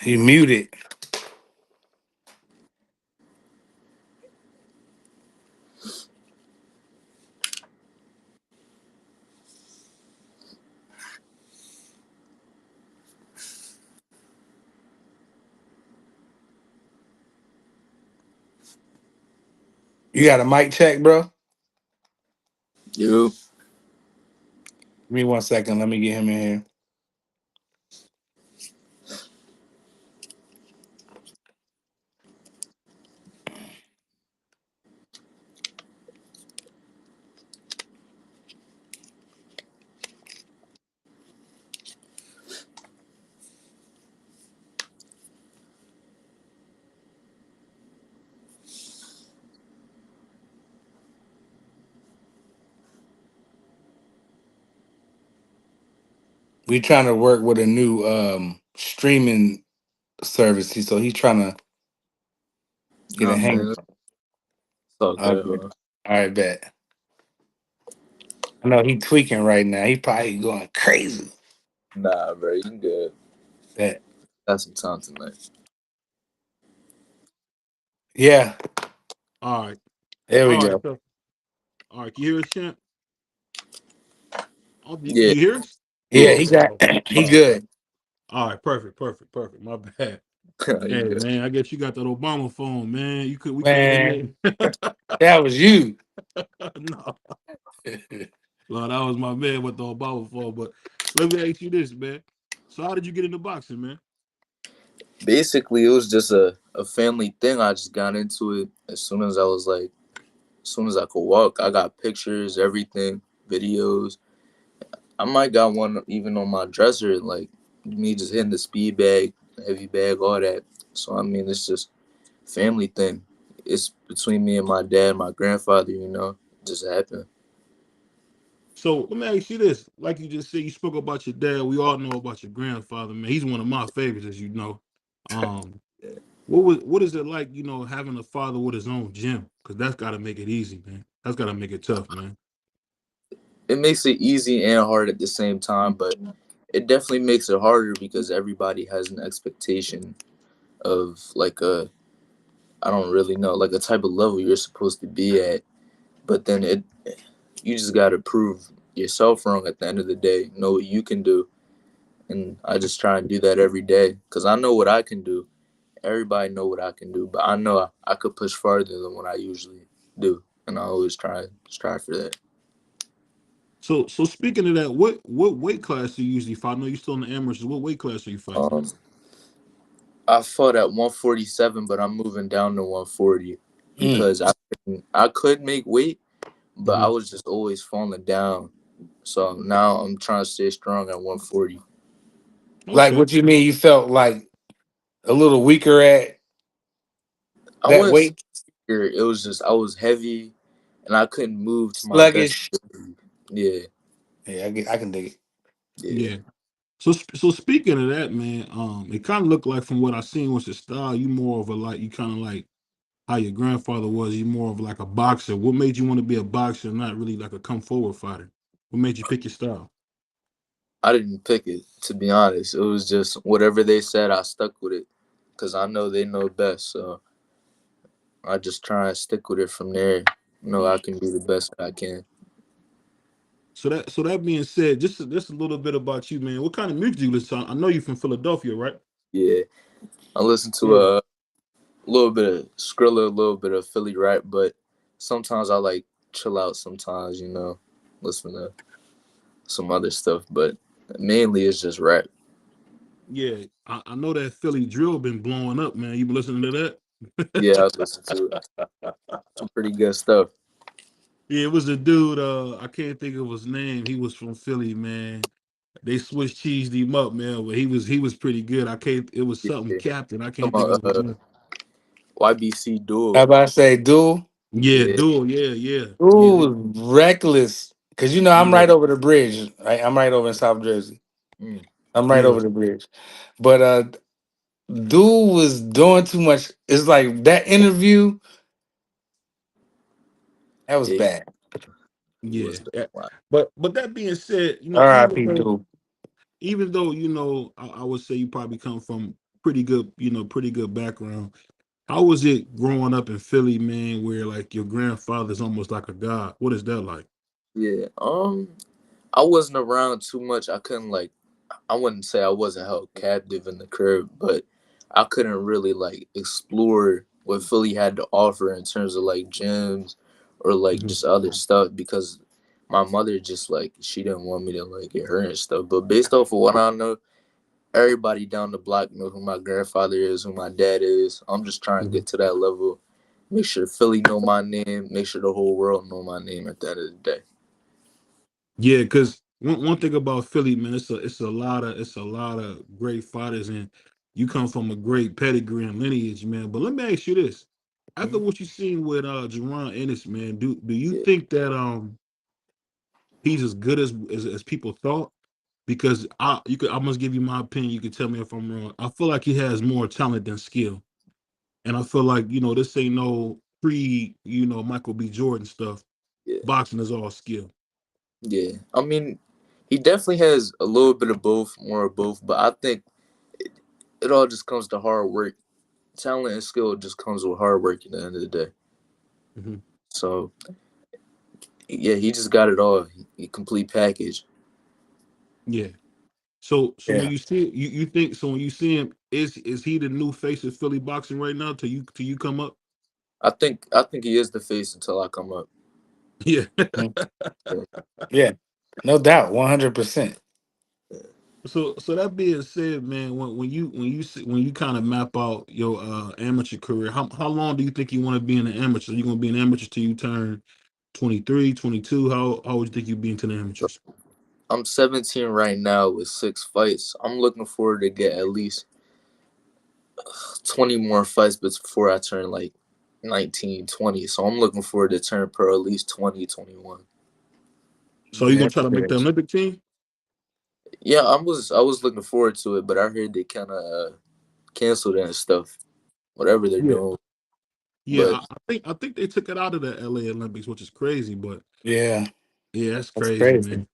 He muted. You got a mic check, bro? Give You. me 1 second. Let me get him in here. We trying to work with a new streaming service, so he's trying to get a Nah, hang. man. It's all All good, right, man. all right, bet. I know he tweaking right now. He probably going crazy. Nah, bro. You good. Bet. Got some time tonight. Yeah. All right. There we All right. go. So, all right. Can you hear us, champ? Oh, Yeah. you hear us? Yeah, Yeah. he Oh, got. oh, He all right. Perfect. good. All right. Perfect. Perfect. Perfect. My bad. You Hey, good. man. I guess you got that Obama phone, man. You could. We couldn't hear Man, you. that was you. No. Well, that was my man with the Obama phone. But let me ask you this, man. So, how did you get into boxing, man? Basically, it was just a family thing. I just got into it as soon as I was like, as soon as I could walk. I got pictures, everything, videos. I might got one even on my dresser, like me just hitting the speed bag, heavy bag, all that. So I mean, it's just family thing. It's between me and my dad, my grandfather. It just happened. So let me ask you this. Like you just said, you spoke about your dad. We all know about your grandfather, man. He's one of my favorites, as you know. Um, what is it like, having a father with his own gym? Because that's got to make it easy, man. That's got to make it tough, man. It makes it easy and hard at the same time, but it definitely makes it harder because everybody has an expectation of like a, I don't really know, like a type of level you're supposed to be at. But then you just got to prove yourself wrong at the end of the day. Know what you can do, and I just try and do that every day because I know what I can do. Everybody know what I can do, but I know I could push farther than what I usually do, and I always strive for that. So speaking of that, what weight class do you usually fight? I know you're still in the amateurs. What weight class are you fighting? Um, I fought at 147, but I'm moving down to 140 Mm. because I could make weight, but I Mhm. was just always falling down. So now I'm trying to stay strong at 140. Like, Okay. what you mean? You felt like a little weaker at I that wouldn't say weight, here. It was just I was heavy, and I couldn't move to my best sluggish. ability. Yeah, Yeah, I can dig it. yeah. Yeah. So speaking of that, man, it kind of looked like from what I seen was your style. You more of a like you kind of like how your grandfather was. You more of like a boxer. What made you want to be a boxer, not really like a come forward fighter? What made you pick your style? I didn't pick it, to be honest. It was just whatever they said, I stuck with it because I know they know best. So I just try and stick with it from there. I can do the best I can. So that being said, just a little bit about you, man. What kind of music do you listen to? I know you're from Philadelphia, right? Yeah, I listen to Yeah. a little bit of Skrilla, a little bit of Philly rap, but sometimes I like chill out. Sometimes listen to some other stuff, but mainly it's just rap. Yeah, I know that Philly drill been blowing up, man. You been listening to Yeah, I that? listen to some pretty good stuff. Yeah, it was a dude. I can't think of his name. He was from Philly, man. They switched cheesed him up, man. But he was pretty good. I can't. It was something Yeah, Captain. I come can't think on, of his name. YBC How Duel. about I say, dude? Yeah, Yeah, duel. Yeah, yeah, Dude yeah, was reckless. Cause I'm yeah, right over the bridge. Right? I'm right over in South Jersey. mm, I'm right yeah, over the bridge. But dude was doing too much. It's like that interview, that was yeah, bad. he yeah. was the Yeah. one. But that being said, R.I.P. Dude. even though I would say you probably come from pretty good, pretty good background. How was it growing up in Philly, man, where like your grandfather's almost like a god? What is that like? Yeah. I wasn't around too much. I couldn't like. I wouldn't say I wasn't held captive in the crib, but I couldn't really like explore what Philly had to offer in terms of like gyms or like Hmm. just other stuff because my mother just like she didn't want me to like get hurt and stuff. But based off of what I know, everybody down the block know who my grandfather is, who my dad is. I'm just trying to Hmm. get to that level. Make sure Philly know my name. Make sure the whole world know my name at the end of the day. Yeah, because one thing about Philly, man, it's a lot of great fighters, and you come from a great pedigree and lineage, man. But let me ask you this: after Mhm. what you seen with Jerron Ennis, man, do you Yeah, think that he's as good as people thought? Because I must give you my opinion. You can tell me if I'm wrong. I feel like he has more talent than skill, and I feel like this ain't no pre Michael B. Jordan stuff. yeah, Boxing is all skill. yeah. I mean, he definitely has a little bit of both, more of both. But I think it all just comes to hard work. Talent and skill just comes with hard work at the end of the day. Hmm. So yeah, he just got it all. He complete package. Yeah. So when Yeah. you see you think so when you see him, is he the new face of Philly boxing right now till you come up? I think he is the face until I come up. Yeah. Mhm. Yeah. Yeah. No doubt. 100%. So that being said, man, when you kind of map out your amateur career, how long do you think you want to be in the amateur? You gonna be an amateur till you turn 23, 22? How would you think you be into the So amateurs? I'm 17 right now with 6 fights. I'm looking forward to get at least 20 more fights before I turn like 19, 20. So I'm looking forward to turn pro at least 20, 21. So you Yeah. gonna try to make the Yes. Olympic team? Yeah, I was looking forward to it, but I heard they kind of canceled it and stuff, whatever they're Yeah. doing. Yeah, But I think they took it out of the LA Olympics, which is crazy, but Yeah. yeah, that's That's crazy, crazy. man.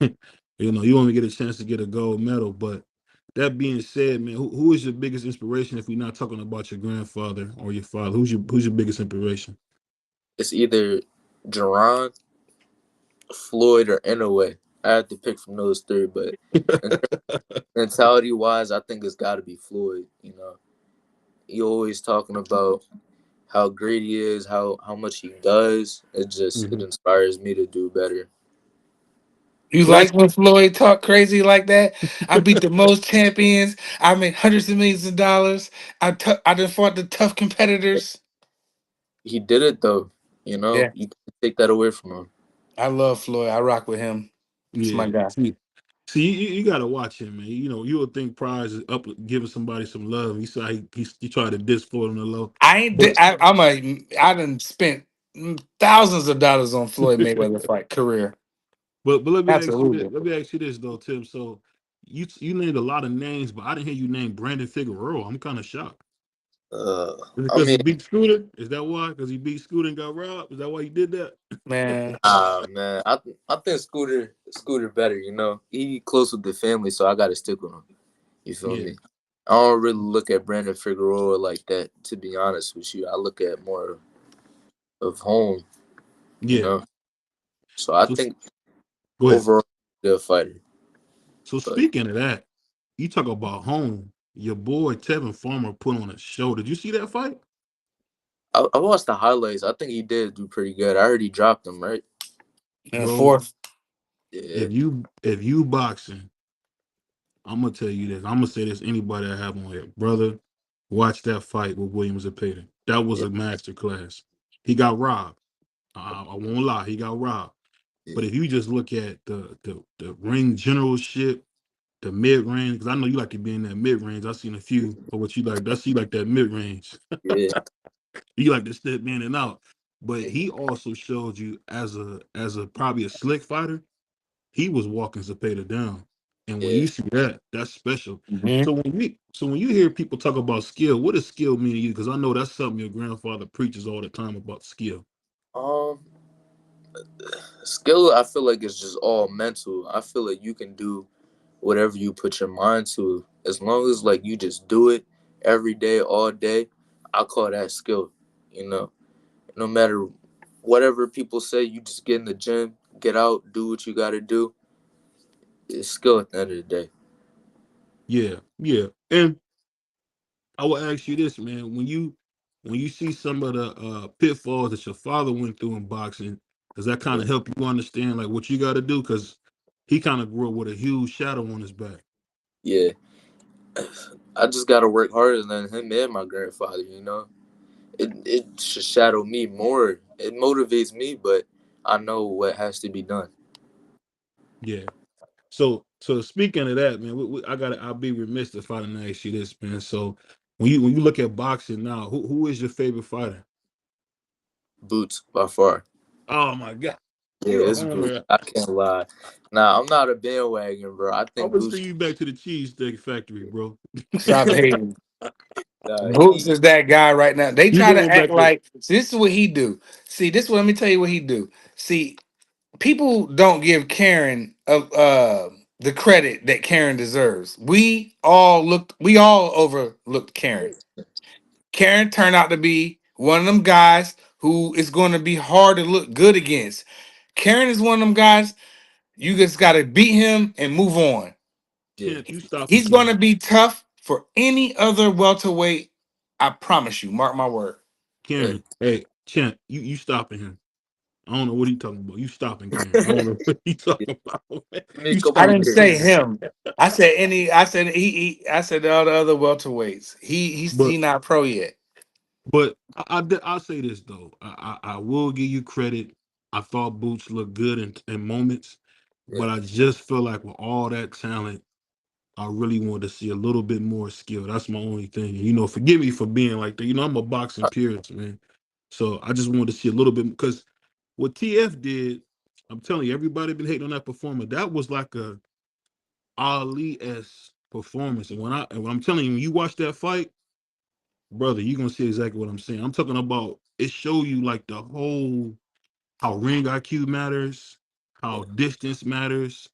You only get a chance to get a gold medal. But that being said, man, who is your biggest inspiration if we're not talking about your grandfather or your father? Who's your biggest inspiration? it's either Jerron, Floyd, or Inouye. I have to pick from those three, but mentality wise, I think it's got to be Floyd. He always talking about how great he is, how much he does. It Hmm. inspires me to do better. You So like when Floyd talk crazy like that? I beat the most champions. I made hundreds of millions of dollars. I done fought the tough competitors. He did it though. Yeah. You can't take that away from him. I love Floyd. I rock with him. It's my yeah, guy. see, you got to watch him, man. You would think Prize is up giving somebody some love. He saw he tried to diss Floyd on the low, I ain't. but I done spent thousands of dollars on Floyd Mayweather fight career. but let me ask you this. Absolutely. Let me ask you this though, Tim. So you named a lot of names, but I didn't hear you name Brandon Figueroa. I'm kind of shocked. Uh, Is it I because he mean, beat Scooter? Is that why? Because he beat Scooter and got robbed? Is that why he did that? Man. man, I think Scooter better. He close with the family, so I got to stick with him. You feel Yeah, me? I don't really look at Brandon Figueroa like that. To be honest with you, I look at more of home. You yeah. know, so I So think go ahead. overall, good fighter. So But speaking of that, you talk about home. Your boy Tevin Farmer put on a show. Did you see that fight? I watched the highlights. I think he did do pretty good. I heard he dropped him, right? And Bro, fourth. Yeah, if you boxing, I'm gonna tell you this. I'm gonna say this anybody I have on here. Brother, watch that fight with Williams and Payton. That was yeah, a master class. He got robbed. I won't lie, he got robbed. But yeah, if you just look at the ring generalship, the mid range, because I know you like to be in that mid range. I've seen a few of what you like. I see like that mid range. yeah, You like to step in and out. But yeah, he also showed you as a probably a slick fighter, he was walking Zapata down. And when yeah. you see that, that's special. Mhm. So when you hear people talk about skill, what does skill mean to you? Because I know that's something your grandfather preaches all the time about skill. Um, skill. I feel like it's just all mental. I feel like you can do whatever you put your mind to, as long as like you just do it every day, all day, I call that skill. You know, no matter whatever people say, you just get in the gym, get out, do what you got to do. It's skill at the end of the day. Yeah, yeah. And I will ask you this, man. When you see some of the pitfalls that your father went through in boxing, does that kind Yeah. of help you understand like what you got to do? Because he kind of grew up with a huge shadow on his back. Yeah. I just got to work harder than him and my grandfather, you know? It should shadow me more. It motivates me, but I know what has to be done. Yeah. So speaking of that, man, I'll be remiss if I didn't ask you this, man. So when you look at boxing now, who is your favorite fighter? Boots, by far. Oh my God, Yeah, you're a it's Boots. homer. I can't lie. Nah, I'm not a bandwagon, bro. I I'm think gonna Boots, send you back to the cheesesteak factory, bro. Stop hating. nah, Boots is that guy right now. They You try to going act back there, like, see, this is what he do. See, this let me tell you what he do. See, people don't give Karen the credit that Karen deserves. We all overlooked Karen. Karen turned out to be one of them guys who is going to be hard to look good against. Karen is one of them guys, you just got to beat him and move on. yeah, Kent? You stopping He's going to Karen? be tough for any other welterweight. I promise you. Mark my word. yeah. Karen, hey, Champ, you stopping him? I don't know what he talking about. You stopping Karen? I don't know what he Yeah. talking about. Give me a You I couple didn't stopping years. say Karen? him. I said any. I said I said all the other welterweights. But He not pro yet. I'll say this though. I will give you credit. I thought Boots looked good in moments, Yeah, but I just feel like with all that talent, I really wanted to see a little bit more skill. That's my only thing. And, forgive me for being like that. I'm a boxing purist, man. So I just wanted to see a little bit because what TF did, I'm telling you, everybody been hating on that performance. That was like a Ali-esque performance. And when I'm telling you, when you watch that fight, brother, you're gonna see exactly what I'm saying. I'm talking about it show you like the whole how ring IQ matters, how yeah. distance matters,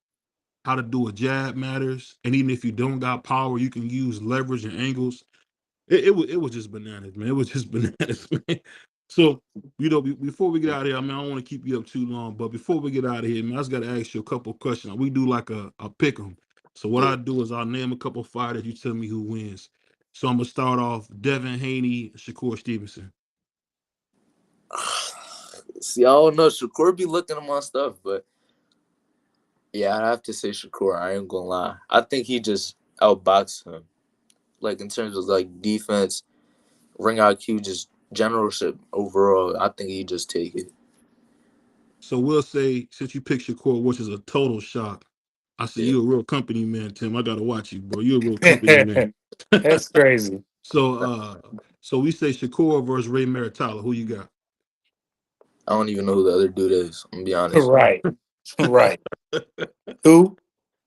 how to do a jab matters, and even if you don't got power, you can use leverage and angles. It was just bananas, man. It was just bananas, man. So before we get out of here, I mean, I don't want to keep you up too long, but before we get out of here, man, I just got to ask you a couple of questions. We do like a pick 'em. So what Yeah. I do is I'll name a couple of fighters. You tell me who wins. So I'm gonna start off Devin Haney, Shakur Stevenson. See, I don't know. Shakur be looking at my stuff, but yeah, I have to say Shakur. I ain't gonna lie. I think he just outboxed him. Like in terms of like defense, ring IQ, just generalship overall. I think he just take it. So we'll say since you picked Shakur, which is a total shock. I see Yeah. you a real company man, Tim. I gotta watch you, bro. You're a real company man. That's crazy. so so we say Shakur versus Ray Maritala. Who you got? I don't even know who the other dude is. I'm gonna be honest. Right. Right. Who?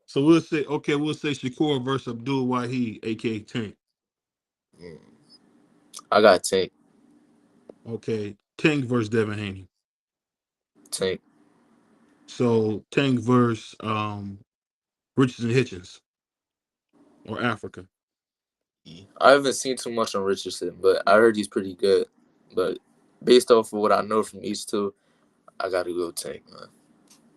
So we'll say Shakur versus Abdul Wahid, aka Tank. Mm. I got Tank. Okay, Tank versus Devin Haney. Tank. So Tank versus Richardson Hitchens or Africa. I haven't seen too much on Richardson, but I heard he's pretty good. But based off of what I know from these two, I gotta go Tank, man.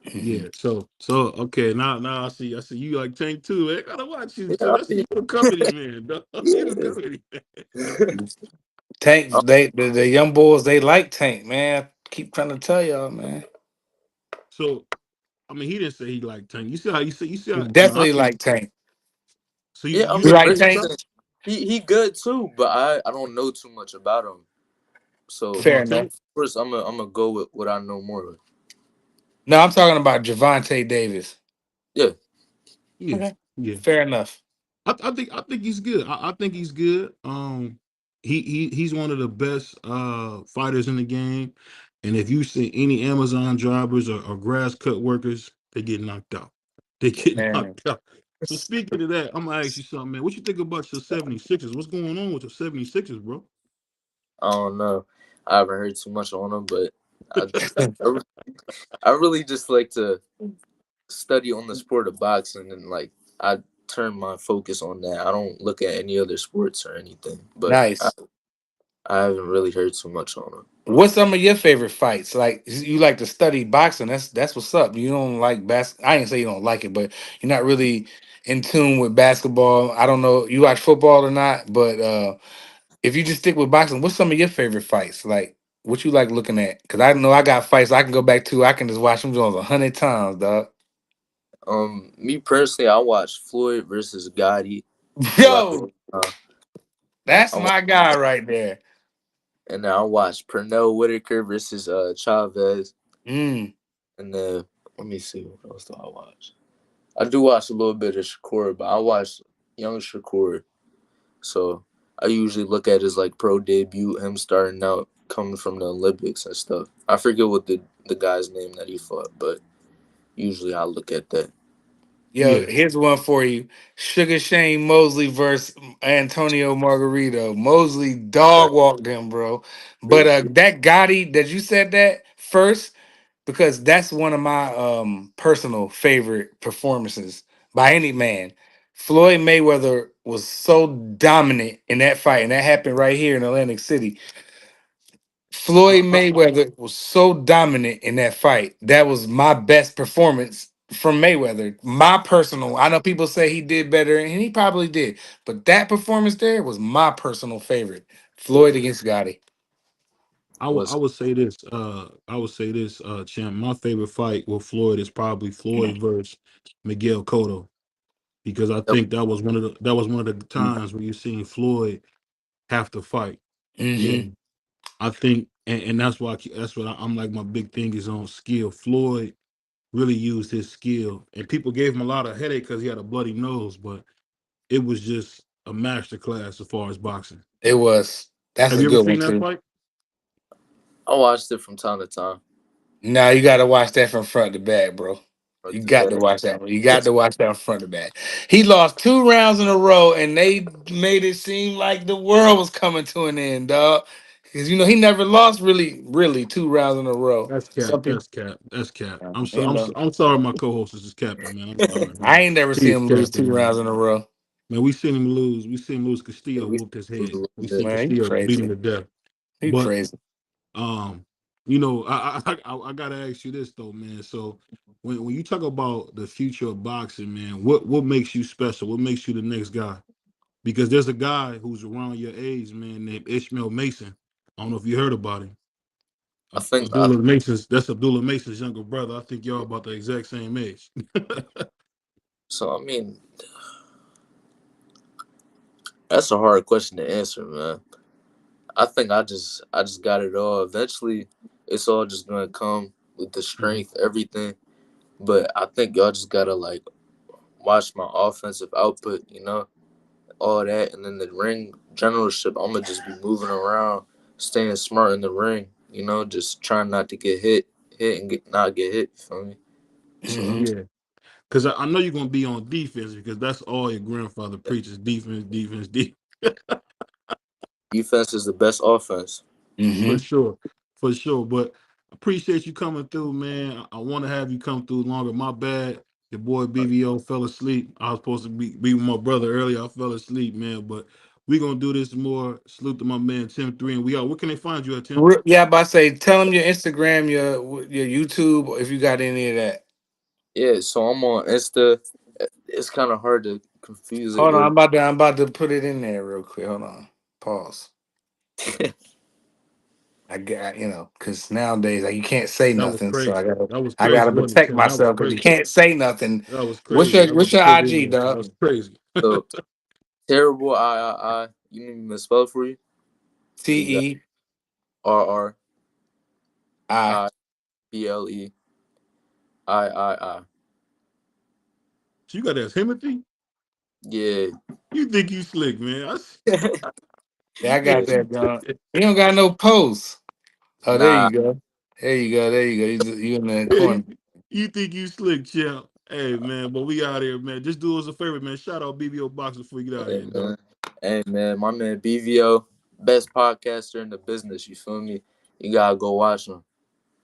Mhm. Yeah, so okay, now I see you like Tank too. I gotta watch you Yeah, too. I That's mean, you a company man, dog. You a yeah. company man. Tank, the young boys, they like Tank, man. Keep trying to tell y'all, man. So I mean, he didn't say he liked Tank. You see He how I definitely think like Tank. so. You Yeah, I you You mean like like Richardson? Tank? Richardson, he good too, but I don't know too much about him. So Fair About enough. Tank? first, I'm gonna go with what I know more of. No, I'm talking about Javante Davis. Yeah, Yeah, Okay. yeah. Fair enough. I think he's good. I think he's good. He's one of the best fighters in the game. And if you see any Amazon drivers or grass cut workers, they get knocked out. They get Man. knocked out. So speaking of that, I'm gonna ask you something, man. What you think about your 76ers? What's going on with your 76ers, bro? I don't know. I haven't heard too much on him, but I I, I really just like to study on the sport of boxing and like I turn my focus on that. I don't look at any other sports or anything. But Nice. I haven't really heard too much on it. What's some of your favorite fights? Like you like to study boxing. That's what's up. You don't like I didn't say you don't like it, but you're not really in tune with basketball. I don't know you watch football or not, but if you just stick with boxing, what's some of your favorite fights? Like what you like looking at? Because I know I got fights I can go back to. I can just watch them Jones 100 times, dog. Me personally, I watched Floyd versus Gotti a lot of Yo, time. that's I wa- my guy right there. and then I watched Pernell Whitaker versus Chavez. Mm. And then let me see what else do I watch. I do watch a little bit of Shakur, but I watch young Shakur. So I usually look at his like pro debut, him starting out coming from the Olympics and stuff. I forget what the guy's name that he fought, but usually I look at that. Yo, Yeah, here's one for you. Sugar Shane Mosley versus Antonio Margarito. Mosley That's dog walked him, bro. But crazy. that Gotti that you said that first, because that's one of my personal favorite performances by any man. Floyd Mayweather was so dominant in that fight, and that happened right here in Atlantic City. Floyd I, Mayweather was so dominant in that fight. That was my best performance from Mayweather. My personal, I know people say he did better, and he probably did, but that performance there was my personal favorite. Floyd against Gotti. I Was would say this. I would say this, champ. My favorite fight with Floyd is probably Floyd versus Miguel Cotto, because I think that was one of the times where you seen Floyd have to fight, Mm-hmm. and I think, and that's why that's what I'm like. My big thing is on skill. Floyd really used his skill, and people gave him a lot of headache because he had a bloody nose, but it was just a master class as far as boxing. It was. That's Have a you ever good one seen that too. fight? I watched it from time to time. Now you got to watch that from front to back, bro. But You the got to bad, watch that one. You got to watch that from front to back. He lost 2 rounds in a row, and they made it seem like the world was coming to an end, dog. Because he never lost really 2 rounds in a row. That's cap. Some people, That's cap. That's cap. you know, I'm sorry. My co-host is just capping, man. I'm sorry, I man. ain't never He seen is him lose capping, two man. rounds in a row. Man, we seen him lose. We seen him lose. Castillo we whooped his lose a head. little We seen bit. Man, you Castillo beat him crazy. to death. You But crazy. um, I gotta ask you this though, man. So when you talk about the future of boxing, man, what makes you special? What makes you the next guy? Because there's a guy who's around your age, man, named Ishmael Mason. I don't know if you heard about him. I think Abdullah Mason's that's Abdullah Mason's younger brother. I think y'all about the exact same age. so. I mean, that's a hard question to answer, man. I think I just got it all. Eventually, it's all just gonna come with the Mhm. strength, everything. But I think y'all just gotta like watch my offensive output, all that, and then the ring generalship. I'm gonna just be moving around, staying smart in the ring, just trying not to get hit and not get hit. You feel me? So Hmm. Yeah, because I know you're gonna be on defense because that's all your grandfather preaches: defense, defense, defense. defense is the best offense. For Hmm. sure, for sure. But appreciate you coming through, man. I want to have you come through longer. My bad. Your boy BVO fell asleep. I was supposed to be with my brother earlier. I fell asleep, man. But we gonna do this more. Salute to my man Tim Three, and we out. Where can they find you at, Tim? Yeah, but I say, tell him your Instagram, your YouTube, if you got any of that. Yeah, so I'm on Insta. It's kind of hard to confuse it Hold on, with. I'm about to put it in there real quick. Hold on, pause. I got because nowadays like you can't say That was nothing, so crazy. That was I crazy, gotta wasn't it, protect Tim? That was myself because you crazy. can't say nothing. That was What's crazy. your I what's wouldn't your have put it in IG, there. That dog? was crazy. So terrible. I. You need me to spell it for you? T You got E R I. I Ble I. So you got that Timothy? Yeah. You think you slick, man? Yeah, I got Yeah. that, dog. You don't got no posts. Oh, there Nah. you go. There you go. There you go. You in the Yeah, corner. you think you slick, champ? Hey, man, but we out here, man. Just do us a favor, man. Shout out BBO Box before you get out of Hey here, dog. man. Hey man. My man BVO, best podcaster in the business. You feel me? You gotta go watch him.